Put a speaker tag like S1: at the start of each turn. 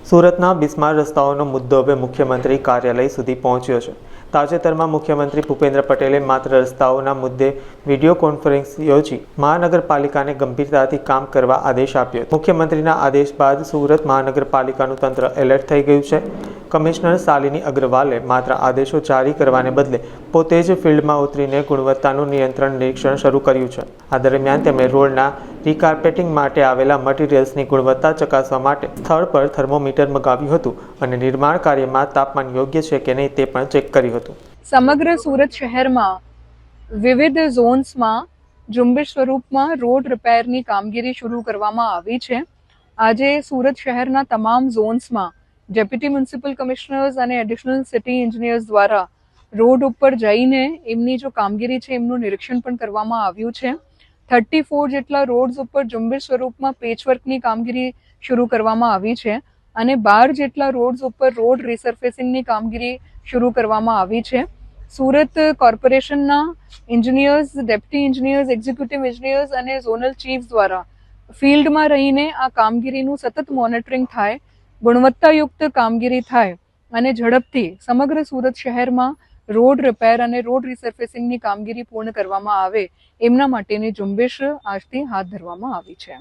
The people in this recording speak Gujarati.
S1: સુરતના બિસ્માર રસ્તાઓનો મુદ્દો હવે મુખ્યમંત્રી કાર્યાલય સુધી પહોંચ્યો છે। તાજેતરમાં મુખ્યમંત્રી ભૂપેન્દ્ર પટેલે માત્ર રસ્તાઓના મુદ્દે વિડીયો કોન્ફરન્સ યોજી મહાનગરપાલિકાને ગંભીરતાથી કામ કરવા આદેશ આપ્યો। મુખ્યમંત્રીના આદેશ બાદ સુરત મહાનગરપાલિકાનું તંત્ર એલર્ટ થઈ ગયું છે। કમિશનર શાલિની અગ્રવાલે માત્ર આદેશો જારી કરવાને બદલે પોતે જ ફિલ્ડમાં ઉતરીને ગુણવત્તાનું નિરીક્ષણ શરૂ કર્યું છે। આ દરમિયાન તેમણે રોડના રીકાર્પેટિંગ માટે આવેલા મટીરિયલ્સની ગુણવત્તા ચકાસવા માટે સ્થળ પર થર્મોમીટર મગાવ્યું હતું અને નિર્માણ કાર્યમાં તાપમાન યોગ્ય છે કે નહીં તે પણ ચેક કર્યું હતું।
S2: સમગ્ર સુરત શહેરમાં વિવિધ ઝોન્સમાં ઝુંબેશ સ્વરૂપમાં રોડ રિપેરની કામગીરી શરૂ કરવામાં આવી છે। આજે સુરત શહેરના તમામ ઝોન્સમાં ડેપ્યુટી મ્યુનિસિપલ કમિશનર્સ અને એડિશનલ સિટી એન્જિનિયર્સ દ્વારા રોડ ઉપર જઈને એમની જો કામગીરી છે એમનું નિરીક્ષણ પણ કરવામાં આવ્યું છે। 34 જેટલા રોડ્સ ઉપર ઝુંબેશ સ્વરૂપમાં પેચવર્કની કામગીરી શરૂ કરવામાં આવી છે અને 12 જેટલા રોડ્સ ઉપર રોડ રિસર્ફેસિંગની કામગીરી શરૂ કરવામાં આવી છે। સુરત કોર્પોરેશનના engineers, deputy engineers, executive engineers અને ઝોનલ ચીફ્સ દ્વારા ફિલ્ડમાં રહીને આ કામગીરીનું સતત મોનિટરિંગ થાય, ગુણવત્તાયુક્ત કામગીરી થાય અને ઝડપથી સમગ્ર સુરત શહેરમાં રોડ રિપેર અને રોડ રિસર્ફેસિંગની કામગીરી પૂર્ણ કરવામાં આવે એમના માટેની ઝુંબેશ આજથી હાથ ધરવામાં આવી છે।